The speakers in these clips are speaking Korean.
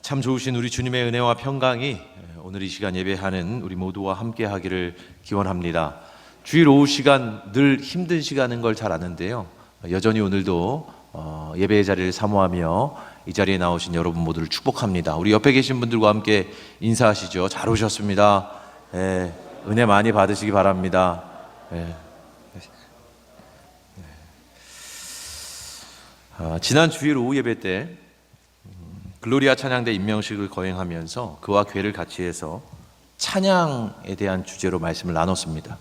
참 좋으신 우리 주님의 은혜와 평강이 오늘 이 시간 예배하는 우리 모두와 함께 하기를 기원합니다. 주일 오후 시간 늘 힘든 시간인 걸 잘 아는데요, 여전히 오늘도 예배의 자리를 사모하며 이 자리에 나오신 여러분 모두를 축복합니다. 우리 옆에 계신 분들과 함께 인사하시죠. 잘 오셨습니다. 은혜 많이 받으시기 바랍니다. 지난 주일 오후 예배 때 글로리아 찬양대 임명식을 거행하면서 그와 궤를 같이 해서 찬양에 대한 주제로 말씀을 나눴습니다.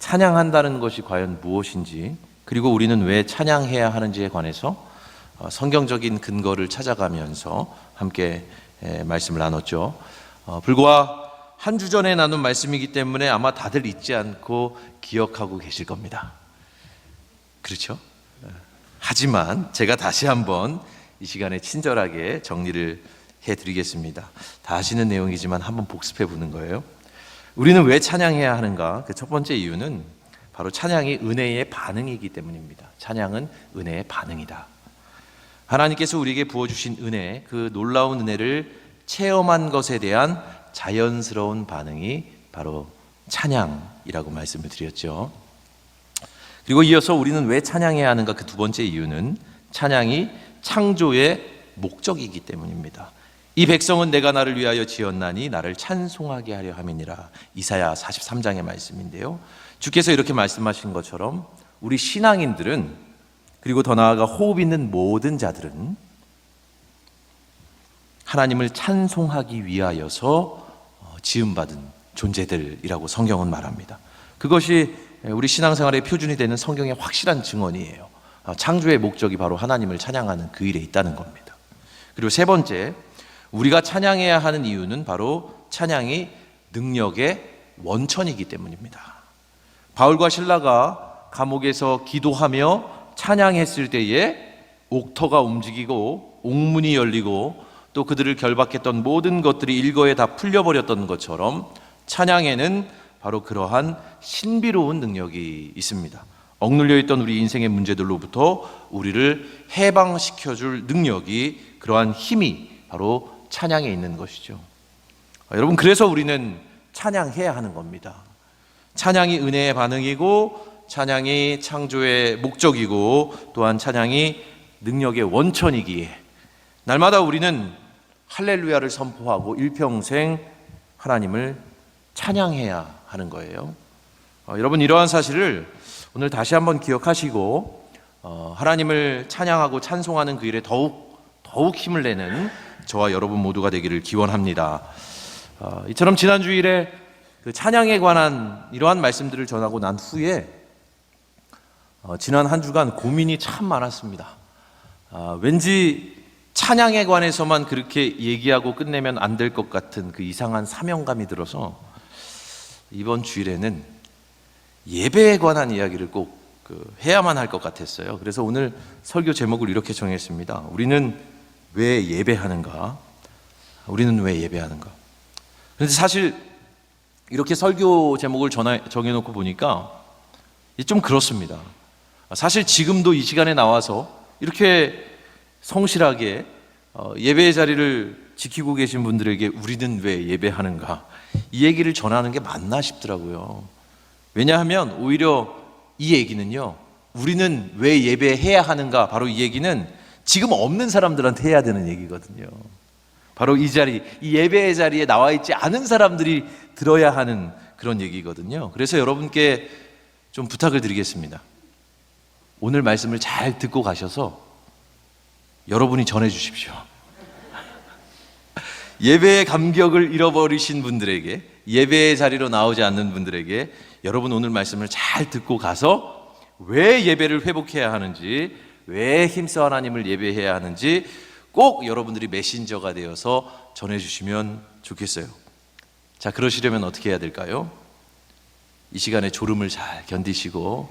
찬양한다는 것이 과연 무엇인지, 그리고 우리는 왜 찬양해야 하는지에 관해서 성경적인 근거를 찾아가면서 함께 말씀을 나눴죠. 불과 한 주 전에 나눈 말씀이기 때문에 아마 다들 잊지 않고 기억하고 계실 겁니다. 그렇죠? 하지만 제가 다시 한번 이 시간에 친절하게 정리를 해드리겠습니다. 다 아시는 내용이지만 한번 복습해 보는 거예요. 우리는 왜 찬양해야 하는가? 그 첫 번째 이유는 바로 찬양이 은혜의 반응이기 때문입니다. 찬양은 은혜의 반응이다. 하나님께서 우리에게 부어주신 은혜, 그 놀라운 은혜를 체험한 것에 대한 자연스러운 반응이 바로 찬양이라고 말씀을 드렸죠. 그리고 이어서 우리는 왜 찬양해야 하는가? 그 두 번째 이유는 찬양이 창조의 목적이기 때문입니다. 이 백성은 내가 나를 위하여 지었나니 나를 찬송하게 하려 함이니라. 이사야 43장의 말씀인데요, 주께서 이렇게 말씀하신 것처럼 우리 신앙인들은, 그리고 더 나아가 호흡 있는 모든 자들은 하나님을 찬송하기 위하여서 지음받은 존재들이라고 성경은 말합니다. 그것이 우리 신앙생활의 표준이 되는 성경의 확실한 증언이에요. 창조의 목적이 바로 하나님을 찬양하는 그 일에 있다는 겁니다. 그리고 세 번째, 우리가 찬양해야 하는 이유는 바로 찬양이 능력의 원천이기 때문입니다. 바울과 실라가 감옥에서 기도하며 찬양했을 때에 옥터가 움직이고 옥문이 열리고 또 그들을 결박했던 모든 것들이 일거에 다 풀려버렸던 것처럼 찬양에는 바로 그러한 신비로운 능력이 있습니다. 억눌려 있던 우리 인생의 문제들로부터 우리를 해방시켜줄 능력이, 그러한 힘이 바로 찬양에 있는 것이죠. 여러분, 그래서 우리는 찬양해야 하는 겁니다. 찬양이 은혜의 반응이고, 찬양이 창조의 목적이고, 또한 찬양이 능력의 원천이기에 날마다 우리는 할렐루야를 선포하고 일평생 하나님을 찬양해야 하는 거예요. 여러분, 이러한 사실을 오늘 다시 한번 기억하시고 하나님을 찬양하고 찬송하는 그 일에 더욱 힘을 내는 저와 여러분 모두가 되기를 기원합니다. 이처럼 지난 주일에 그 찬양에 관한 이러한 말씀들을 전하고 난 후에 지난 한 주간 고민이 참 많았습니다. 왠지 찬양에 관해서만 그렇게 얘기하고 끝내면 안 될 것 같은 그 이상한 사명감이 들어서 이번 주일에는 예배에 관한 이야기를 꼭 해야만 할 것 같았어요. 그래서 오늘 설교 제목을 이렇게 정했습니다. 우리는 왜 예배하는가? 우리는 왜 예배하는가? 그런데 사실 이렇게 설교 제목을 정해놓고 보니까 좀 그렇습니다. 사실 지금도 이 시간에 나와서 이렇게 성실하게 예배의 자리를 지키고 계신 분들에게 우리는 왜 예배하는가? 이 얘기를 전하는 게 맞나 싶더라고요. 왜냐하면 오히려 이 얘기는요, 우리는 왜 예배해야 하는가? 바로 이 얘기는 지금 없는 사람들한테 해야 되는 얘기거든요. 바로 이 자리, 이 예배의 자리에 나와 있지 않은 사람들이 들어야 하는 그런 얘기거든요. 그래서 여러분께 좀 부탁을 드리겠습니다. 오늘 말씀을 잘 듣고 가셔서 여러분이 전해 주십시오. 예배의 감격을 잃어버리신 분들에게, 예배의 자리로 나오지 않는 분들에게 여러분 오늘 말씀을 잘 듣고 가서 왜 예배를 회복해야 하는지, 왜 힘써 하나님을 예배해야 하는지 꼭 여러분들이 메신저가 되어서 전해주시면 좋겠어요. 자, 그러시려면 어떻게 해야 될까요? 이 시간에 졸음을 잘 견디시고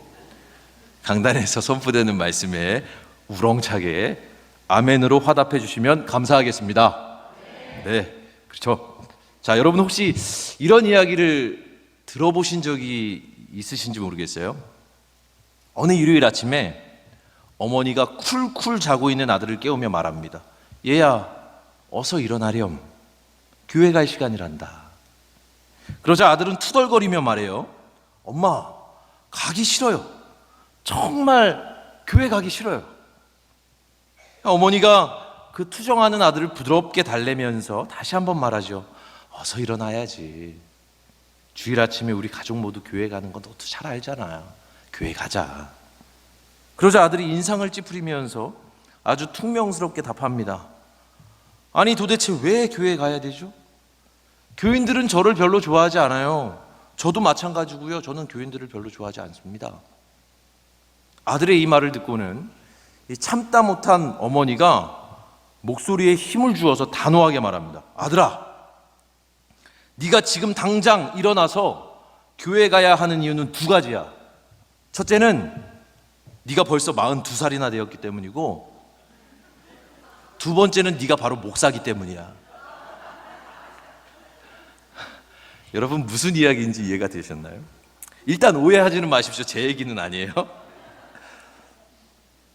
강단에서 선포되는 말씀에 우렁차게 아멘으로 화답해 주시면 감사하겠습니다. 네, 그렇죠. 자, 여러분 혹시 이런 이야기를 들어보신 적이 있으신지 모르겠어요. 어느 일요일 아침에 어머니가 쿨쿨 자고 있는 아들을 깨우며 말합니다. 얘야, 어서 일어나렴. 교회 갈 시간이란다. 그러자 아들은 투덜거리며 말해요. 엄마, 가기 싫어요. 정말 교회 가기 싫어요. 어머니가 그 투정하는 아들을 부드럽게 달래면서 다시 한번 말하죠. 어서 일어나야지. 주일 아침에 우리 가족 모두 교회 가는 건 너도 잘 알잖아. 교회 가자. 그러자 아들이 인상을 찌푸리면서 아주 퉁명스럽게 답합니다. 아니 도대체 왜 교회 가야 되죠? 교인들은 저를 별로 좋아하지 않아요. 저도 마찬가지고요. 저는 교인들을 별로 좋아하지 않습니다. 아들의 이 말을 듣고는 참다 못한 어머니가 목소리에 힘을 주어서 단호하게 말합니다. 아들아, 네가 지금 당장 일어나서 교회 가야 하는 이유는 두 가지야. 첫째는 네가 벌써 42살이나 되었기 때문이고, 두 번째는 네가 바로 목사기 때문이야. 여러분 무슨 이야기인지 이해가 되셨나요? 일단 오해하지는 마십시오. 제 얘기는 아니에요.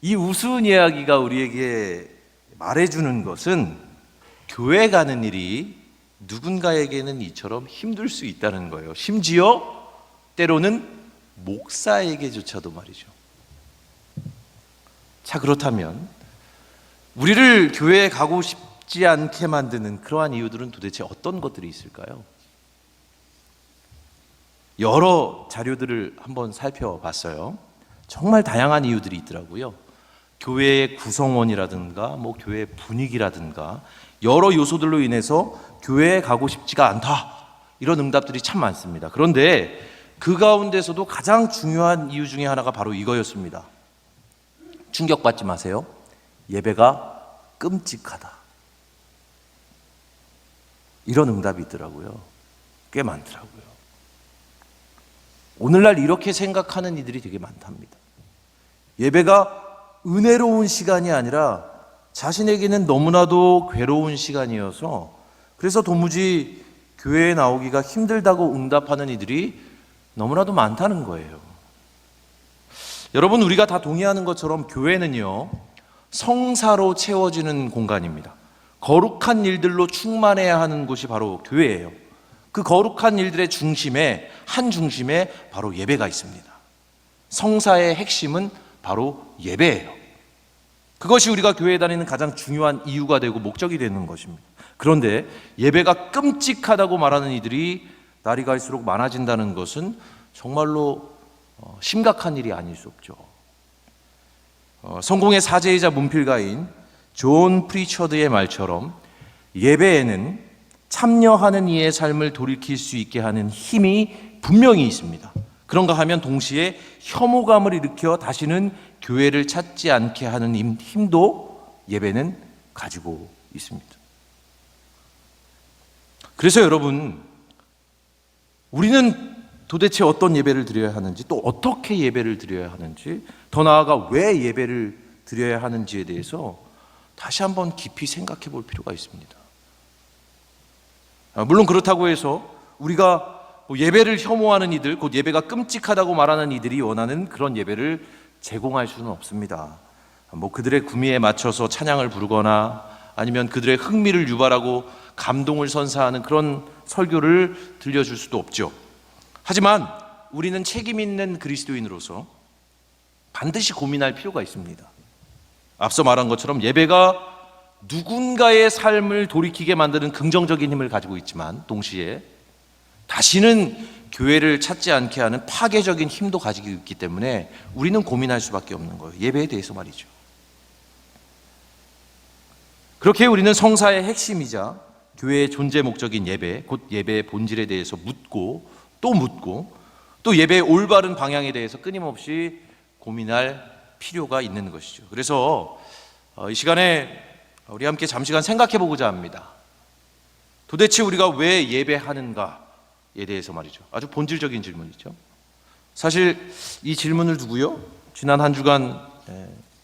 이 우스운 이야기가 우리에게 말해주는 것은 교회 가는 일이 누군가에게는 이처럼 힘들 수 있다는 거예요. 심지어 때로는 목사에게조차도 말이죠. 자, 그렇다면 우리를 교회에 가고 싶지 않게 만드는 그러한 이유들은 도대체 어떤 것들이 있을까요? 여러 자료들을 한번 살펴봤어요. 정말 다양한 이유들이 있더라고요. 교회의 구성원이라든가 교회의 분위기라든가 여러 요소들로 인해서 교회에 가고 싶지가 않다, 이런 응답들이 참 많습니다. 그런데 그 가운데서도 가장 중요한 이유 중에 하나가 바로 이거였습니다. 충격받지 마세요. 예배가 끔찍하다. 이런 응답이 있더라고요. 꽤 많더라고요. 오늘날 이렇게 생각하는 이들이 되게 많답니다. 예배가 은혜로운 시간이 아니라 자신에게는 너무나도 괴로운 시간이어서 그래서 도무지 교회에 나오기가 힘들다고 응답하는 이들이 너무나도 많다는 거예요. 여러분, 우리가 다 동의하는 것처럼 교회는요, 성사로 채워지는 공간입니다. 거룩한 일들로 충만해야 하는 곳이 바로 교회예요. 그 거룩한 일들의 중심에, 한 중심에 바로 예배가 있습니다. 성사의 핵심은 바로 예배예요. 그것이 우리가 교회에 다니는 가장 중요한 이유가 되고 목적이 되는 것입니다. 그런데 예배가 끔찍하다고 말하는 이들이 날이 갈수록 많아진다는 것은 정말로 심각한 일이 아닐 수 없죠. 성공의 사제이자 문필가인 존 프리처드의 말처럼 예배에는 참여하는 이의 삶을 돌이킬 수 있게 하는 힘이 분명히 있습니다. 그런가 하면 동시에 혐오감을 일으켜 다시는 교회를 찾지 않게 하는 힘도 예배는 가지고 있습니다. 그래서 여러분, 우리는 도대체 어떤 예배를 드려야 하는지, 또 어떻게 예배를 드려야 하는지, 더 나아가 왜 예배를 드려야 하는지에 대해서 다시 한번 깊이 생각해 볼 필요가 있습니다. 물론 그렇다고 해서 우리가 예배를 혐오하는 이들, 곧 예배가 끔찍하다고 말하는 이들이 원하는 그런 예배를 제공할 수는 없습니다. 그들의 구미에 맞춰서 찬양을 부르거나 아니면 그들의 흥미를 유발하고 감동을 선사하는 그런 설교를 들려줄 수도 없죠. 하지만 우리는 책임 있는 그리스도인으로서 반드시 고민할 필요가 있습니다. 앞서 말한 것처럼 예배가 누군가의 삶을 돌이키게 만드는 긍정적인 힘을 가지고 있지만 동시에 다시는 교회를 찾지 않게 하는 파괴적인 힘도 가지고 있기 때문에 우리는 고민할 수밖에 없는 거예요. 예배에 대해서 말이죠. 그렇게 우리는 성사의 핵심이자 교회의 존재 목적인 예배, 곧 예배의 본질에 대해서 묻고 또 예배의 올바른 방향에 대해서 끊임없이 고민할 필요가 있는 것이죠. 그래서 이 시간에 우리 함께 잠시간 생각해 보고자 합니다. 도대체 우리가 왜 예배하는가에 대해서 말이죠. 아주 본질적인 질문이죠. 사실 이 질문을 두고요, 지난 한 주간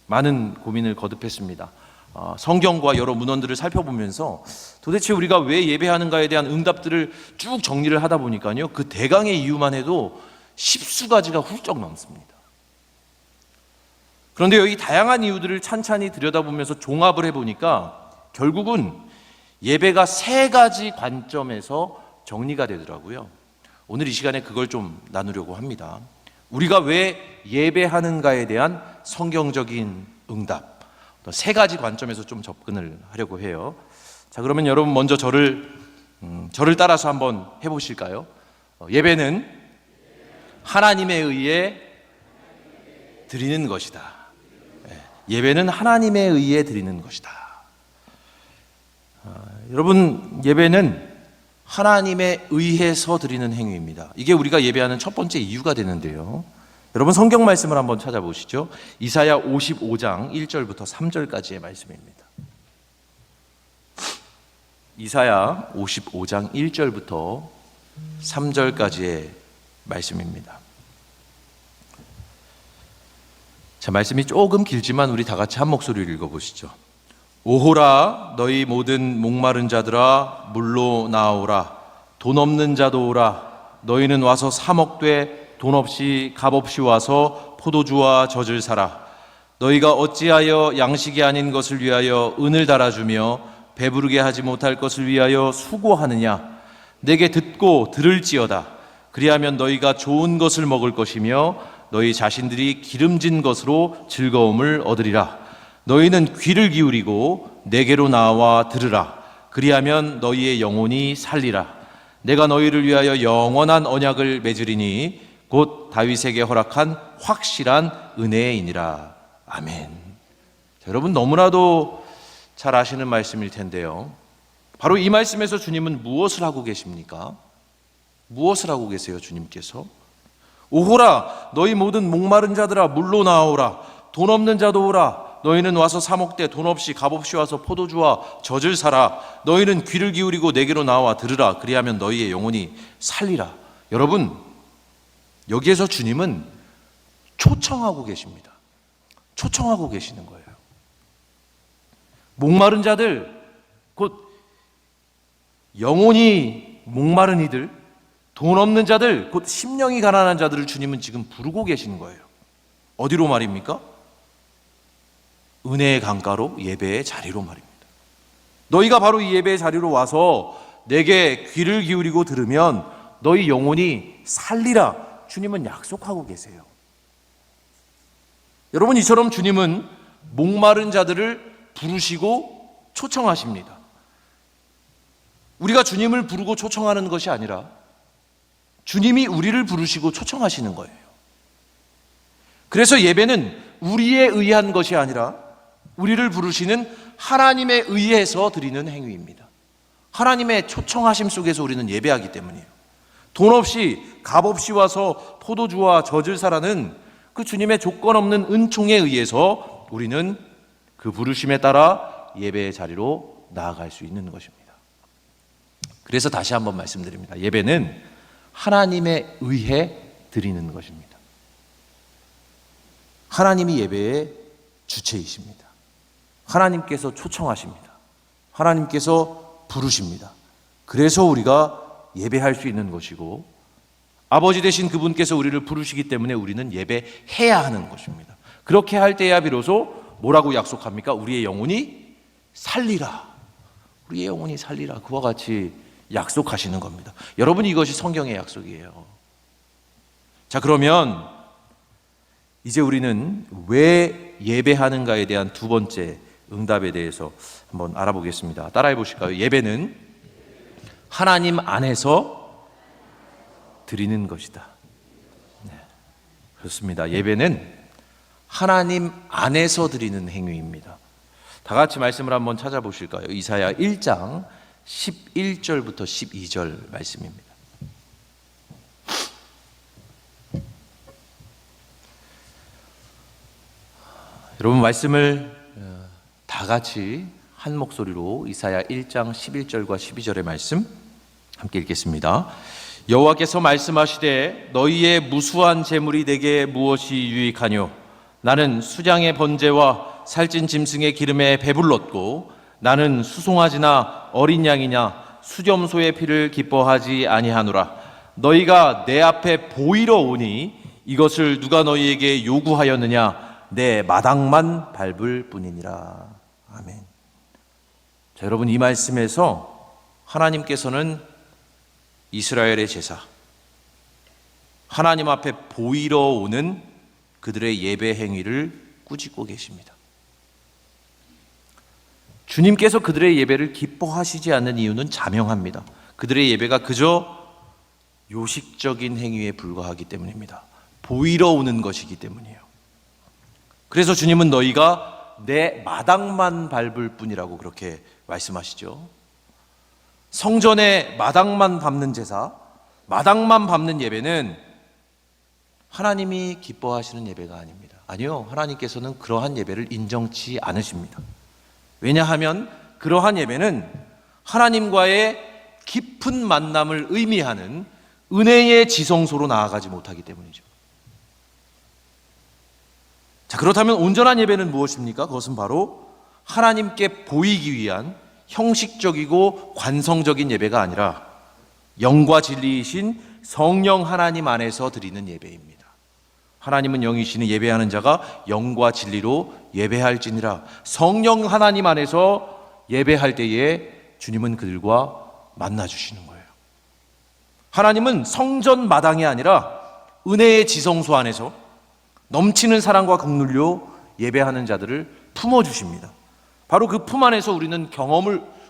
많은 고민을 거듭했습니다. 성경과 여러 문헌들을 살펴보면서 도대체 우리가 왜 예배하는가에 대한 응답들을 쭉 정리를 하다 보니까요, 그 대강의 이유만 해도 10수가지가 훌쩍 넘습니다. 그런데 여기 다양한 이유들을 찬찬히 들여다보면서 종합을 해보니까 결국은 예배가 세 가지 관점에서 정리가 되더라고요. 오늘 이 시간에 그걸 좀 나누려고 합니다. 우리가 왜 예배하는가에 대한 성경적인 응답, 세 가지 관점에서 좀 접근을 하려고 해요. 자, 그러면 여러분 먼저 저를 따라서 한번 해보실까요? 예배는 하나님에 의해 드리는 것이다. 예배는 하나님에 의해 드리는 것이다. 여러분, 예배는 하나님에 의해서 드리는 행위입니다. 이게 우리가 예배하는 첫 번째 이유가 되는데요. 여러분, 성경 말씀을 한번 찾아보시죠. 이사야 55장 1절부터 3절까지의 말씀입니다. 이사야 55장 1절부터 3절까지의 말씀입니다. 자, 말씀이 조금 길지만 우리 다 같이 한 목소리로 읽어보시죠. 오호라, 너희 모든 목마른 자들아 물로 나오라. 돈 없는 자도 오라. 너희는 와서 사 먹되 돈 없이 값 없이 와서 포도주와 젖을 사라. 너희가 어찌하여 양식이 아닌 것을 위하여 은을 달아주며 배부르게 하지 못할 것을 위하여 수고하느냐. 내게 듣고 들을지어다. 그리하면 너희가 좋은 것을 먹을 것이며 너희 자신들이 기름진 것으로 즐거움을 얻으리라. 너희는 귀를 기울이고 내게로 나와 들으라. 그리하면 너희의 영혼이 살리라. 내가 너희를 위하여 영원한 언약을 맺으리니 곧 다윗에게 허락한 확실한 은혜이니라. 아멘. 자, 여러분, 너무나도 잘 아시는 말씀일 텐데요. 바로 이 말씀에서 주님은 무엇을 하고 계십니까? 무엇을 하고 계세요, 주님께서? 오호라, 너희 모든 목마른 자들아 물로 나오라. 돈 없는 자도 오라. 너희는 와서 사 먹되 돈 없이 값 없이 와서 포도주와 젖을 사라. 너희는 귀를 기울이고 내게로 나와 들으라. 그리하면 너희의 영혼이 살리라. 여러분, 여기에서 주님은 초청하고 계십니다. 초청하고 계시는 거예요. 목마른 자들, 곧 영혼이 목마른 이들, 돈 없는 자들, 곧 심령이 가난한 자들을 주님은 지금 부르고 계시는 거예요. 어디로 말입니까? 은혜의 강가로, 예배의 자리로 말입니다. 너희가 바로 이 예배의 자리로 와서 내게 귀를 기울이고 들으면 너희 영혼이 살리라. 주님은 약속하고 계세요. 여러분, 이처럼 주님은 목마른 자들을 부르시고 초청하십니다. 우리가 주님을 부르고 초청하는 것이 아니라 주님이 우리를 부르시고 초청하시는 거예요. 그래서 예배는 우리에 의한 것이 아니라 우리를 부르시는 하나님에 의해서 드리는 행위입니다. 하나님의 초청하심 속에서 우리는 예배하기 때문이에요. 돈 없이 값 없이 와서 포도주와 젖을 사라는 그 주님의 조건 없는 은총에 의해서 우리는 그 부르심에 따라 예배의 자리로 나아갈 수 있는 것입니다. 그래서 다시 한번 말씀드립니다. 예배는 하나님에 의해 드리는 것입니다. 하나님이 예배의 주체이십니다. 하나님께서 초청하십니다. 하나님께서 부르십니다. 그래서 우리가 예배할 수 있는 것이고, 아버지 되신 그분께서 우리를 부르시기 때문에 우리는 예배해야 하는 것입니다. 그렇게 할 때야 비로소 뭐라고 약속합니까? 우리의 영혼이 살리라. 우리의 영혼이 살리라. 그와 같이 약속하시는 겁니다. 여러분, 이것이 성경의 약속이에요. 자, 그러면 이제 우리는 왜 예배하는가에 대한 두 번째 응답에 대해서 한번 알아보겠습니다. 따라해 보실까요? 예배는 하나님 안에서 드리는 것이다. 네, 그렇습니다. 예배는 하나님 안에서 드리는 행위입니다. 다 같이 말씀을 한번 찾아보실까요? 이사야 1장 11절부터 12절 말씀입니다. 여러분, 말씀을 다 같이 한 목소리로 이사야 1장 11절과 12절의 말씀 함께 읽겠습니다. 여호와께서 말씀하시되 너희의 무수한 재물이 내게 무엇이 유익하뇨? 나는 수장의 번제와 살찐 짐승의 기름에 배불렀고 나는 수송아지나 어린 양이냐 수렴소의 피를 기뻐하지 아니하노라. 너희가 내 앞에 보이러 오니 이것을 누가 너희에게 요구하였느냐? 내 마당만 밟을 뿐이니라. 아멘. 자, 여러분, 이 말씀에서 하나님께서는 이스라엘의 제사, 하나님 앞에 보이러 오는 그들의 예배 행위를 꾸짖고 계십니다. 주님께서 그들의 예배를 기뻐하시지 않는 이유는 자명합니다. 그들의 예배가 그저 요식적인 행위에 불과하기 때문입니다. 보이러 오는 것이기 때문이에요. 그래서 주님은 너희가 내 마당만 밟을 뿐이라고 그렇게 말씀하시죠. 성전의 마당만 밟는 제사, 마당만 밟는 예배는 하나님이 기뻐하시는 예배가 아닙니다. 아니요, 하나님께서는 그러한 예배를 인정치 않으십니다. 왜냐하면 그러한 예배는 하나님과의 깊은 만남을 의미하는 은혜의 지성소로 나아가지 못하기 때문이죠. 자, 그렇다면 온전한 예배는 무엇입니까? 그것은 바로 하나님께 보이기 위한 형식적이고 관성적인 예배가 아니라 영과 진리이신 성령 하나님 안에서 드리는 예배입니다. 하나님은 영이시니 예배하는 자가 영과 진리로 예배할지니라. 성령 하나님 안에서 예배할 때에 주님은 그들과 만나 주시는 거예요. 하나님은 성전 마당이 아니라 은혜의 지성소 안에서 넘치는 사랑과 긍휼로 예배하는 자들을 품어주십니다. 바로 그 품 안에서 우리는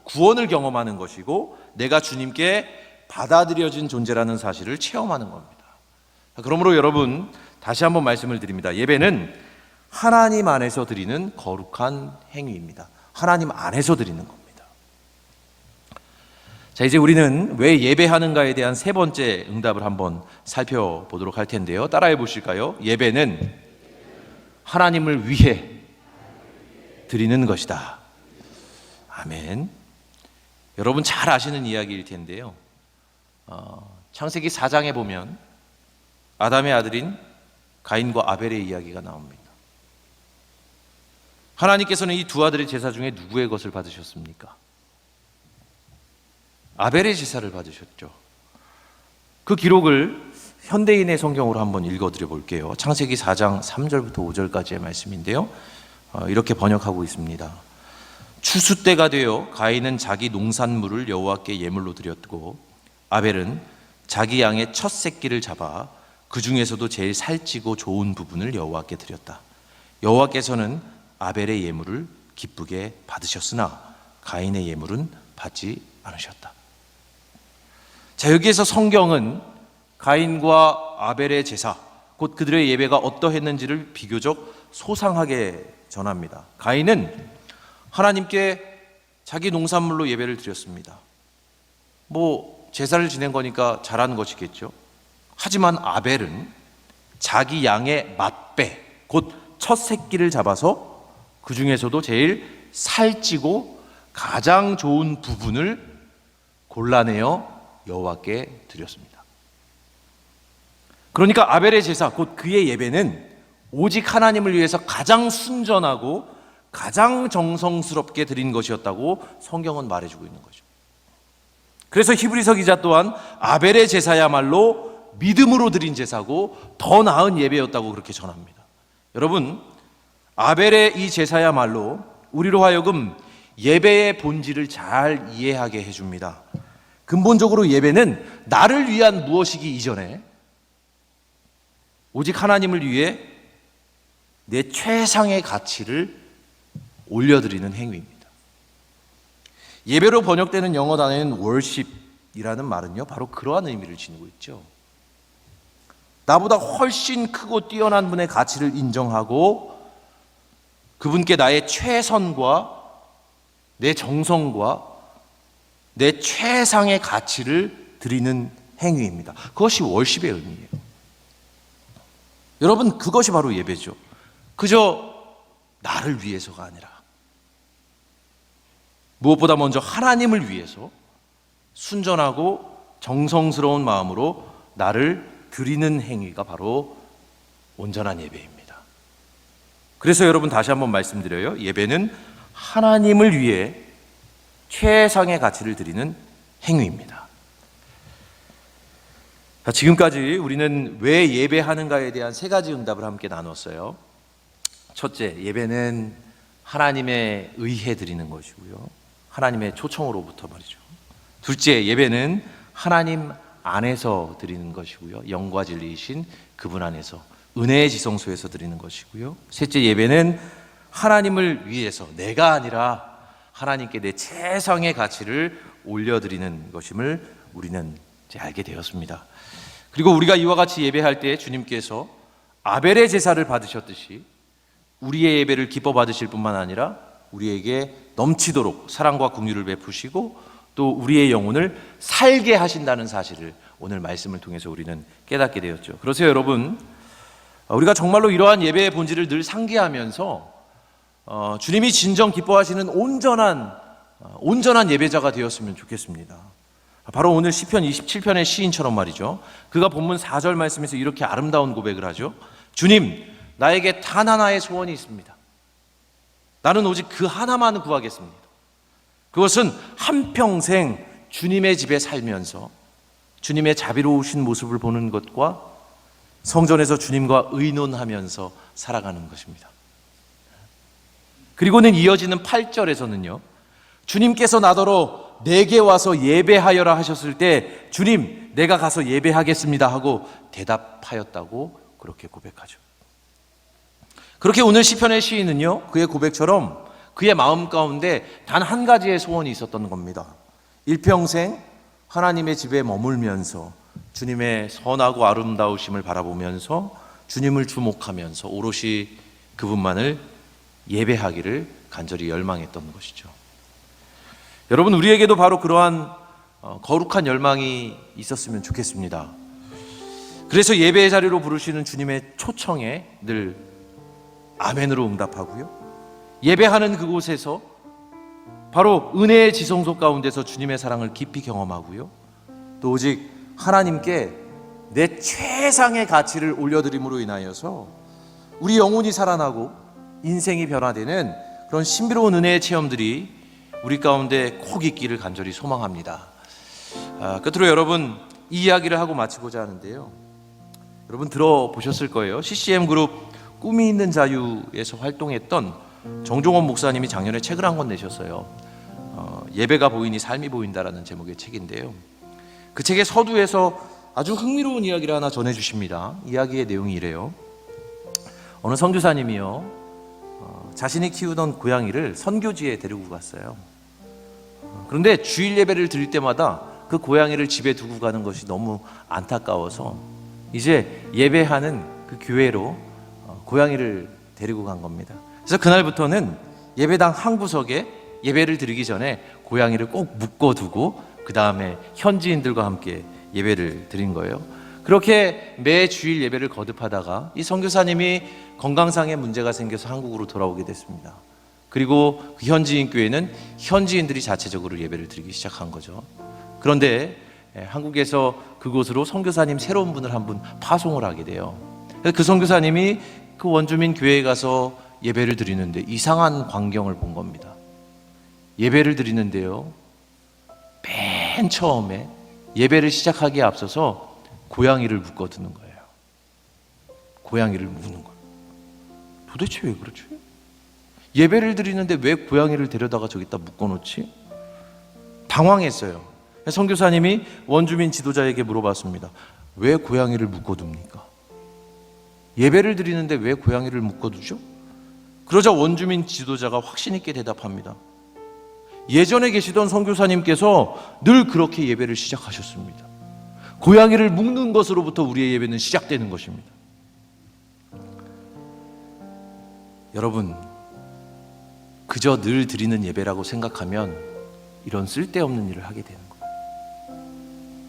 구원을 경험하는 것이고 내가 주님께 받아들여진 존재라는 사실을 체험하는 겁니다. 그러므로 여러분, 다시 한번 말씀을 드립니다. 예배는 하나님 안에서 드리는 거룩한 행위입니다. 하나님 안에서 드리는 겁니다. 자, 이제 우리는 왜 예배하는가에 대한 세 번째 응답을 한번 살펴보도록 할 텐데요. 따라해 보실까요? 예배는 하나님을 위해 드리는 것이다. 아멘. 여러분 잘 아시는 이야기일 텐데요. 창세기 4장에 보면 아담의 아들인 가인과 아벨의 이야기가 나옵니다. 하나님께서는 이 두 아들의 제사 중에 누구의 것을 받으셨습니까? 아벨의 제사를 받으셨죠. 그 기록을 현대인의 성경으로 한번 읽어드려 볼게요. 창세기 4장 3절부터 5절까지의 말씀인데요. 이렇게 번역하고 있습니다. 추수 때가 되어 가인은 자기 농산물을 여호와께 예물로 드렸고 아벨은 자기 양의 첫 새끼를 잡아 그 중에서도 제일 살찌고 좋은 부분을 여호와께 드렸다. 여호와께서는 아벨의 예물을 기쁘게 받으셨으나 가인의 예물은 받지 않으셨다. 자, 여기에서 성경은 가인과 아벨의 제사, 곧 그들의 예배가 어떠했는지를 비교적 소상하게 전합니다. 가인은 하나님께 자기 농산물로 예배를 드렸습니다. 제사를 지낸 거니까 잘한 것이겠죠. 하지만 아벨은 자기 양의 맏배, 곧 첫 새끼를 잡아서 그 중에서도 제일 살찌고 가장 좋은 부분을 골라내어 여호와께 드렸습니다. 그러니까 아벨의 제사, 곧 그의 예배는 오직 하나님을 위해서 가장 순전하고 가장 정성스럽게 드린 것이었다고 성경은 말해주고 있는 거죠. 그래서 히브리서 기자 또한 아벨의 제사야말로 믿음으로 드린 제사고 더 나은 예배였다고 그렇게 전합니다. 여러분, 아벨의 이 제사야말로 우리로 하여금 예배의 본질을 잘 이해하게 해줍니다. 근본적으로 예배는 나를 위한 무엇이기 이전에 오직 하나님을 위해 내 최상의 가치를 올려드리는 행위입니다. 예배로 번역되는 영어 단어인 worship이라는 말은요, 바로 그러한 의미를 지니고 있죠. 나보다 훨씬 크고 뛰어난 분의 가치를 인정하고 그분께 나의 최선과 내 정성과 내 최상의 가치를 드리는 행위입니다. 그것이 월십의 의미예요. 여러분, 그것이 바로 예배죠. 그저 나를 위해서가 아니라 무엇보다 먼저 하나님을 위해서 순전하고 정성스러운 마음으로 나를 드리는 행위가 바로 온전한 예배입니다. 그래서 여러분, 다시 한번 말씀드려요. 예배는 하나님을 위해 최상의 가치를 드리는 행위입니다. 자, 지금까지 우리는 왜 예배하는가에 대한 세 가지 응답을 함께 나눴어요. 첫째, 예배는 하나님에 의해 드리는 것이고요. 하나님의 초청으로부터 말이죠. 둘째, 예배는 하나님 안에서 드리는 것이고요. 영과 진리이신 그분 안에서 은혜의 지성소에서 드리는 것이고요. 셋째, 예배는 하나님을 위해서 내가 아니라 하나님께 내 최상의 가치를 올려드리는 것임을 우리는 이제 알게 되었습니다. 그리고 우리가 이와 같이 예배할 때 주님께서 아벨의 제사를 받으셨듯이 우리의 예배를 기뻐 받으실 뿐만 아니라 우리에게 넘치도록 사랑과 긍휼을 베푸시고 또 우리의 영혼을 살게 하신다는 사실을 오늘 말씀을 통해서 우리는 깨닫게 되었죠. 그러세요, 여러분. 우리가 정말로 이러한 예배의 본질을 늘 상기하면서 주님이 진정 기뻐하시는 온전한 예배자가 되었으면 좋겠습니다. 바로 오늘 시편 27편의 시인처럼 말이죠. 그가 본문 4절 말씀에서 이렇게 아름다운 고백을 하죠. 주님, 나에게 단 하나의 소원이 있습니다. 나는 오직 그 하나만 구하겠습니다. 그것은 한평생 주님의 집에 살면서 주님의 자비로우신 모습을 보는 것과 성전에서 주님과 의논하면서 살아가는 것입니다. 그리고는 이어지는 8절에서는요, 주님께서 나더러 내게 와서 예배하여라 하셨을 때 주님, 내가 가서 예배하겠습니다 하고 대답하였다고 그렇게 고백하죠. 그렇게 오늘 시편의 시인은요, 그의 고백처럼 그의 마음 가운데 단 한 가지의 소원이 있었던 겁니다. 일평생 하나님의 집에 머물면서 주님의 선하고 아름다우심을 바라보면서 주님을 주목하면서 오롯이 그분만을 예배하기를 간절히 열망했던 것이죠. 여러분, 우리에게도 바로 그러한 거룩한 열망이 있었으면 좋겠습니다. 그래서 예배의 자리로 부르시는 주님의 초청에 늘 아멘으로 응답하고요, 예배하는 그곳에서 바로 은혜의 지성소 가운데서 주님의 사랑을 깊이 경험하고요, 또 오직 하나님께 내 최상의 가치를 올려드림으로 인하여서 우리 영혼이 살아나고 인생이 변화되는 그런 신비로운 은혜의 체험들이 우리 가운데 꼭 있기를 간절히 소망합니다. 끝으로 여러분, 이 이야기를 하고 마치고자 하는데요, 여러분 들어보셨을 거예요. CCM 그룹 꿈이 있는 자유에서 활동했던 정종원 목사님이 작년에 책을 한 권 내셨어요. 예배가 보이니 삶이 보인다라는 제목의 책인데요, 그 책의 서두에서 아주 흥미로운 이야기를 하나 전해주십니다. 이야기의 내용이 이래요. 어느 선교사님이요, 자신이 키우던 고양이를 선교지에 데리고 갔어요. 그런데 주일 예배를 드릴 때마다 그 고양이를 집에 두고 가는 것이 너무 안타까워서 이제 예배하는 그 교회로 고양이를 데리고 간 겁니다. 그래서 그날부터는 예배당 한 구석에 예배를 드리기 전에 고양이를 꼭 묶어두고 그 다음에 현지인들과 함께 예배를 드린 거예요. 그렇게 매 주일 예배를 거듭하다가 이 선교사님이 건강상의 문제가 생겨서 한국으로 돌아오게 됐습니다. 그리고 그 현지인 교회는 현지인들이 자체적으로 예배를 드리기 시작한 거죠. 그런데 한국에서 그곳으로 선교사님 새로운 분을 한 분 파송을 하게 돼요. 그래서 그 선교사님이 그 원주민 교회에 가서 예배를 드리는데 이상한 광경을 본 겁니다. 예배를 드리는데요, 맨 처음에 예배를 시작하기에 앞서서 고양이를 묶어두는 거예요. 고양이를 묶는 거예요. 도대체 왜 그렇지? 예배를 드리는데 왜 고양이를 데려다가 저기다 묶어놓지? 당황했어요. 선교사님이 원주민 지도자에게 물어봤습니다. 왜 고양이를 묶어둡니까? 예배를 드리는데 왜 고양이를 묶어두죠? 그러자 원주민 지도자가 확신 있게 대답합니다. 예전에 계시던 선교사님께서 늘 그렇게 예배를 시작하셨습니다. 고양이를 묶는 것으로부터 우리의 예배는 시작되는 것입니다. 여러분, 그저 늘 드리는 예배라고 생각하면 이런 쓸데없는 일을 하게 되는 거예요.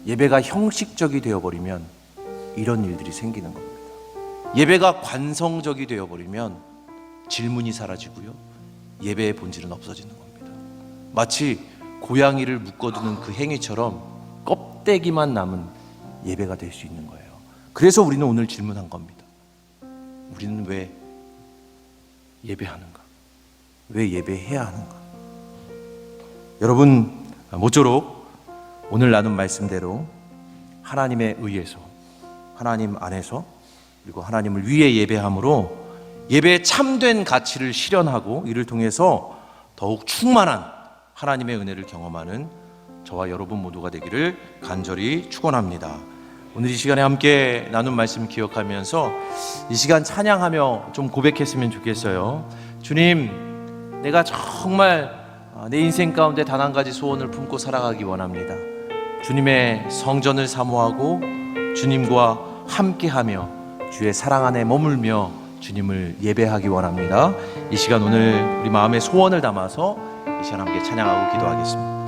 예배가 형식적이 되어버리면 이런 일들이 생기는 겁니다. 예배가 관성적이 되어버리면 질문이 사라지고요, 예배의 본질은 없어지는 겁니다. 마치 고양이를 묶어두는 그 행위처럼 껍데기만 남은 예배가 될 수 있는 거예요. 그래서 우리는 오늘 질문한 겁니다. 우리는 왜 예배하는가? 왜 예배해야 하는가? 여러분, 모쪼록 오늘 나눈 말씀대로 하나님에 의해서, 하나님 안에서, 그리고 하나님을 위해 예배함으로 예배의 참된 가치를 실현하고 이를 통해서 더욱 충만한 하나님의 은혜를 경험하는 저와 여러분 모두가 되기를 간절히 축원합니다. 오늘 이 시간에 함께 나눈 말씀 기억하면서 이 시간 찬양하며 좀 고백했으면 좋겠어요. 주님, 내가 정말 내 인생 가운데 단 한 가지 소원을 품고 살아가기 원합니다. 주님의 성전을 사모하고 주님과 함께하며 주의 사랑 안에 머물며 주님을 예배하기 원합니다. 이 시간 오늘 우리 마음의 소원을 담아서 이 시간 함께 찬양하고 기도하겠습니다.